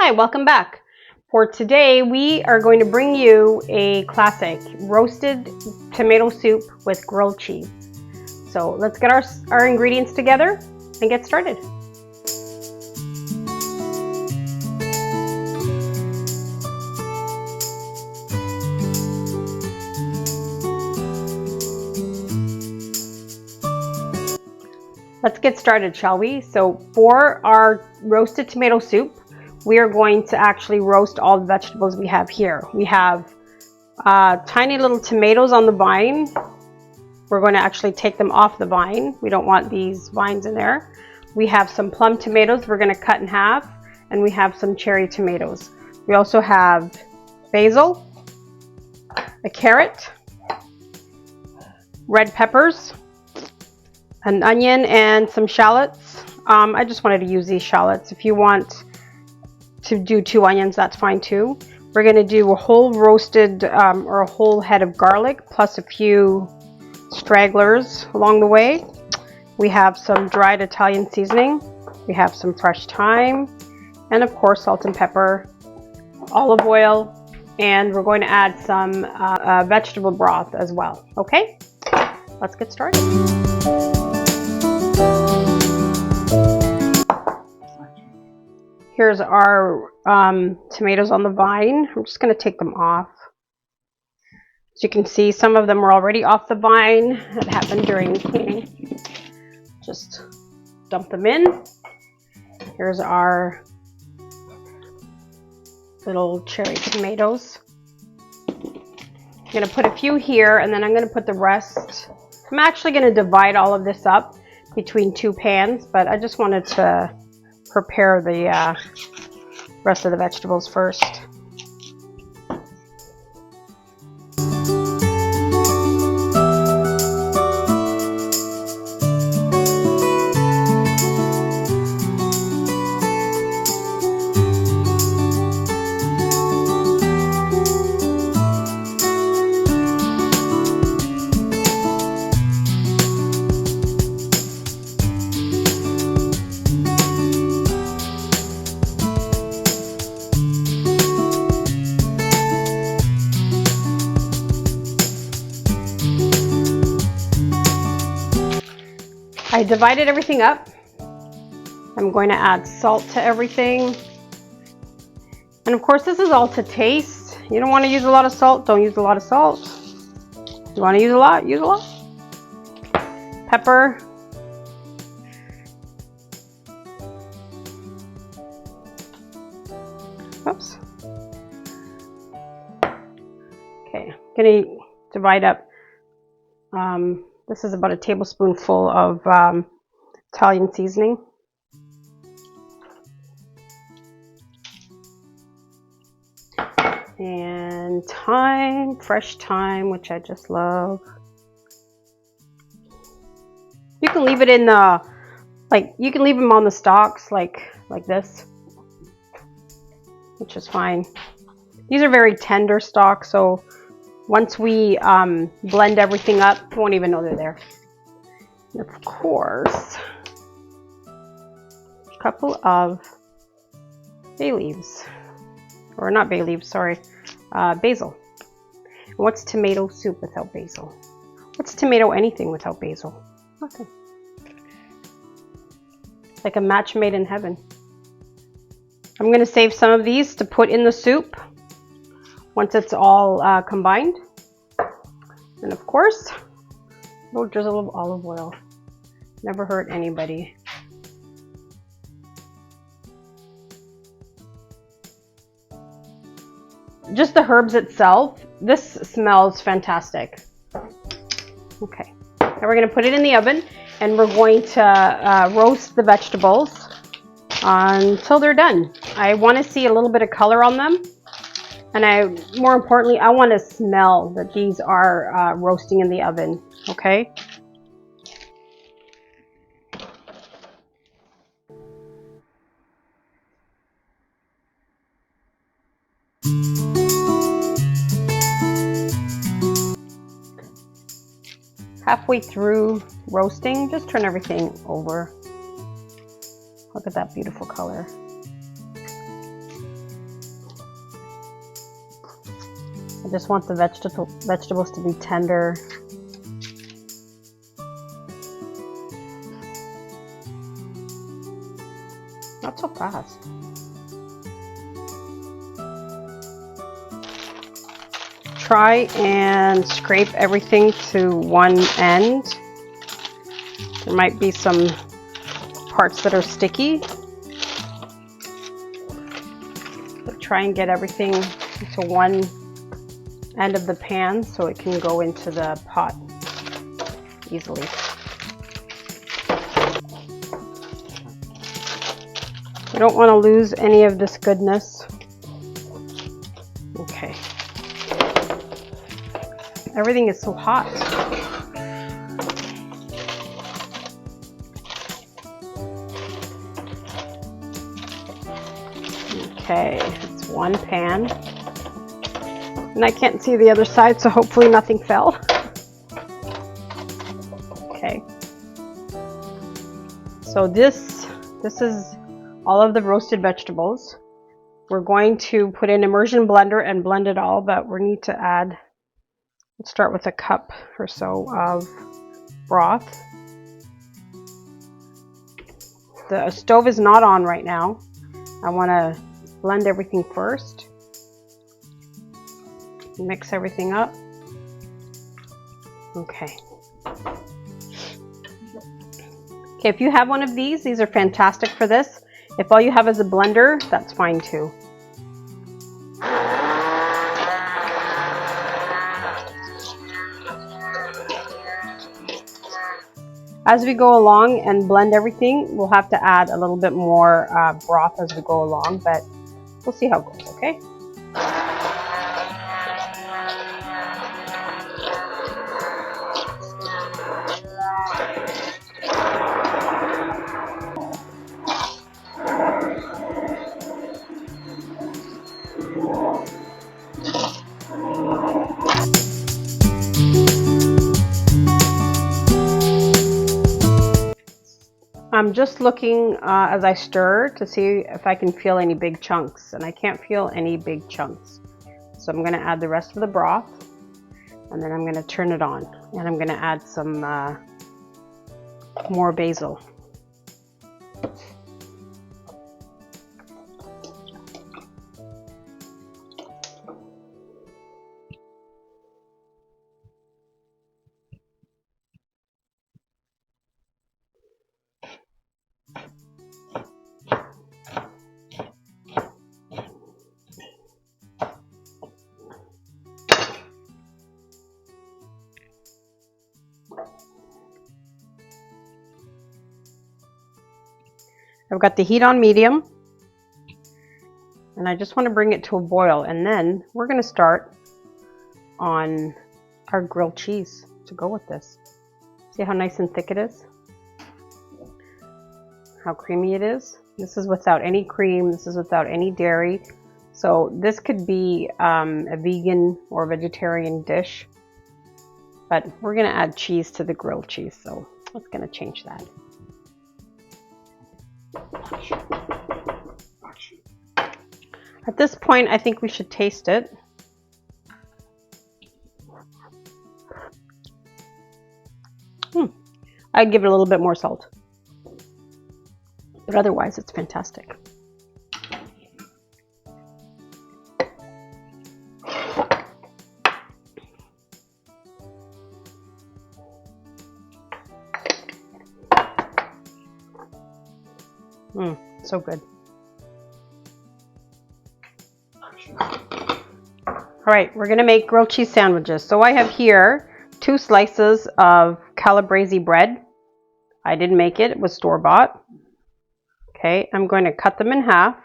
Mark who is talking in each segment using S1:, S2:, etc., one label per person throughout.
S1: Hi, welcome back. For today, we are going to bring you a classic roasted tomato soup with grilled cheese. So let's get our ingredients together and get started. Let's get started, shall we? So for our roasted tomato soup, we are going to actually roast all the vegetables we have here. We have tiny little tomatoes on the vine. We're going to actually take them off the vine. We don't want these vines in there. We have some plum tomatoes we're going to cut in half, and we have some cherry tomatoes. We also have basil, a carrot, red peppers, an onion, and some shallots. I just wanted to use these shallots. If you want to do 2 onions, that's fine too. We're going to do a whole roasted or a whole head of garlic plus a few stragglers along the way. We have some dried Italian seasoning. We have some fresh thyme, and of course salt and pepper, olive oil, and we're going to add some vegetable broth as well. Okay, let's get started. Here's our tomatoes on the vine. I'm just going to take them off. As you can see, some of them are already off the vine. It happened during cleaning. Just dump them in. Here's our little cherry tomatoes. I'm going to put a few here, and then I'm going to put the rest. I'm actually going to divide all of this up between 2 pans, but I just wanted to prepare the rest of the vegetables first. I divided everything up. I'm going to add salt to everything. And of course, this is all to taste. You don't want to use a lot of salt, don't use a lot of salt. You want to use a lot, use a lot. Pepper. Oops. Okay, I'm going to divide up. This is about a tablespoonful of Italian seasoning. And thyme, fresh thyme, which I just love. You can leave it in the, you can leave them on the stalks like this, which is fine. These are very tender stalks, so once we blend everything up, you won't even know they're there. And of course, a couple of bay leaves, or not bay leaves, sorry, basil. And what's tomato soup without basil? What's tomato anything without basil? Nothing. Like a match made in heaven. I'm going to save some of these to put in the soup once it's all combined. And of course, a little drizzle of olive oil. Never hurt anybody. Just the herbs itself, this smells fantastic. Okay, now we're going to put it in the oven, and we're going to roast the vegetables until they're done. I want to see a little bit of color on them. And more importantly, I want to smell that these are roasting in the oven, okay? Halfway through roasting, just turn everything over. Look at that beautiful color. I just want the vegetables to be tender. Not so fast. Try and scrape everything to one end. There might be some parts that are sticky. But try and get everything to one end of the pan so it can go into the pot easily. We don't want to lose any of this goodness. Okay. Everything is so hot. Okay, it's one pan. And I can't see the other side, so hopefully nothing fell. Okay. So this is all of the roasted vegetables. We're going to put in immersion blender and blend it all, but we need to add, let's start with a cup or so of broth. The stove is not on right now. I want to blend everything first. Mix everything up. Okay. Okay, if you have one of these are fantastic for this. If all you have is a blender, that's fine too. As we go along and blend everything, we'll have to add a little bit more broth as we go along, but we'll see how it goes, okay? I'm just looking as I stir to see if I can feel any big chunks, and I can't feel any big chunks. So I'm going to add the rest of the broth, and then I'm going to turn it on, and I'm going to add some more basil. I've got the heat on medium, and I just want to bring it to a boil, and then we're going to start on our grilled cheese to go with this. See how nice and thick it is? How creamy it is? This is without any cream, this is without any dairy. So this could be a vegan or vegetarian dish, but we're going to add cheese to the grilled cheese, so that's going to change that. At this point, I think we should taste it. I'd give it a little bit more salt, but otherwise it's fantastic. So good. All right, we're gonna make grilled cheese sandwiches. So I have here 2 slices of calabrese bread. I didn't make it, it was store-bought. Okay, I'm going to cut them in half.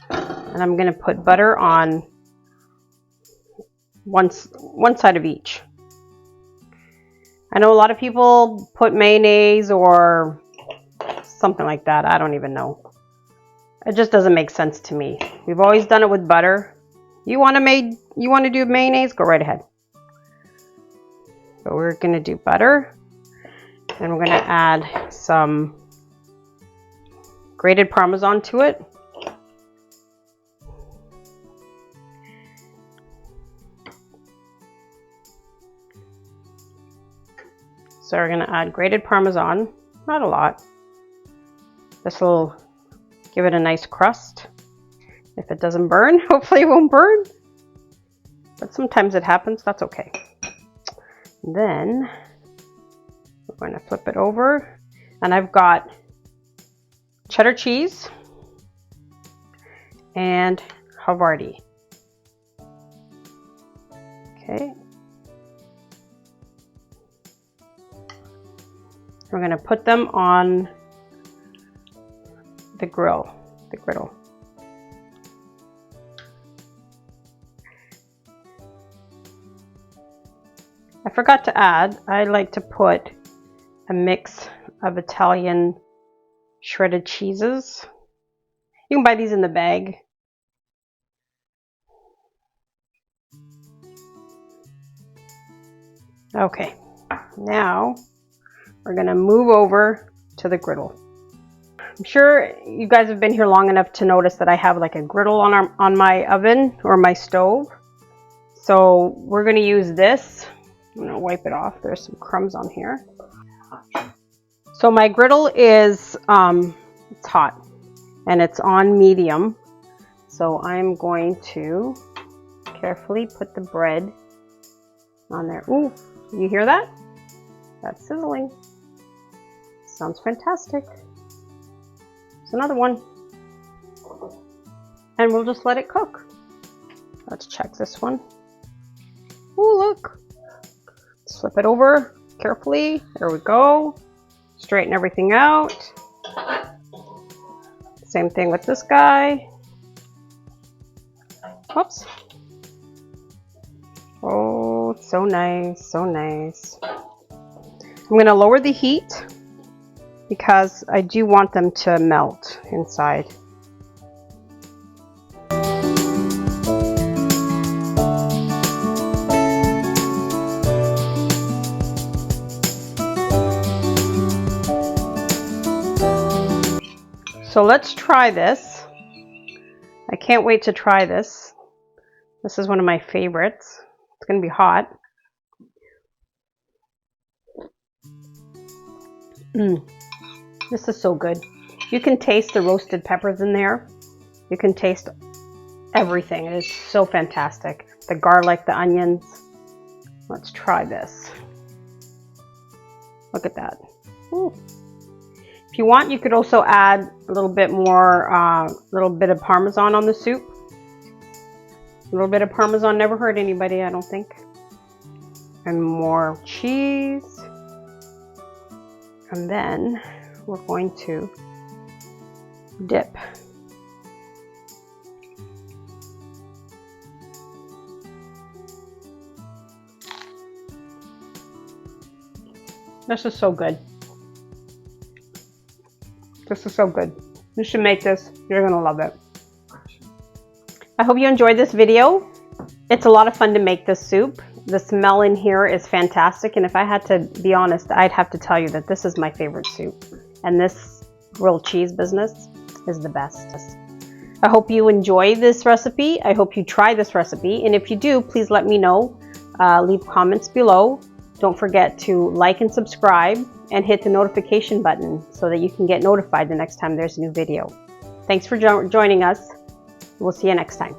S1: And I'm gonna put butter on one side of each. I know a lot of people put mayonnaise or something like that. I don't even know. It just doesn't make sense to me. We've always done it with butter. You want to do mayonnaise? Go right ahead. But we're going to do butter, and we're going to add some grated Parmesan to it. So we're going to add grated Parmesan, not a lot. This will give it a nice crust. If it doesn't burn, hopefully it won't burn. But sometimes it happens, that's okay. Then we're going to flip it over. And I've got cheddar cheese and Havarti. Okay. We're going to put them on the griddle. I forgot to add, I like to put a mix of Italian shredded cheeses. You can buy these in the bag. Okay, now we're gonna move over to the griddle. I'm sure you guys have been here long enough to notice that I have like a griddle on my oven or my stove. So we're gonna use this. I'm gonna wipe it off. There's some crumbs on here. So my griddle is it's hot and it's on medium. So I'm going to carefully put the bread on there. Ooh, you hear that? That's sizzling. Sounds fantastic. There's another one. And we'll just let it cook. Let's check this one. Ooh, look. Flip it over carefully. There we go. Straighten everything out. Same thing with this guy. Whoops. Oh, so nice, so nice. I'm going to lower the heat because I do want them to melt inside. So let's try this. I can't wait to try this. This is one of my favorites. It's going to be hot. This is so good. You can taste the roasted peppers in there. You can taste everything. It is so fantastic. The garlic, the onions. Let's try this. Look at that. Ooh. If you want, you could also add a little bit more, little bit of Parmesan on the soup. A little bit of Parmesan never hurt anybody, I don't think. And more cheese. And then we're going to dip. This is so good. This is so good. You should make this. You're gonna love it. I hope you enjoyed this video. It's a lot of fun to make this soup. The smell in here is fantastic, and if I had to be honest, I'd have to tell you that this is my favorite soup. And this grilled cheese business is the best. I hope you enjoy this recipe. I hope you try this recipe, and if you do, please let me know. Leave comments below. Don't forget to like and subscribe and hit the notification button so that you can get notified the next time there's a new video. Thanks for joining us. We'll see you next time.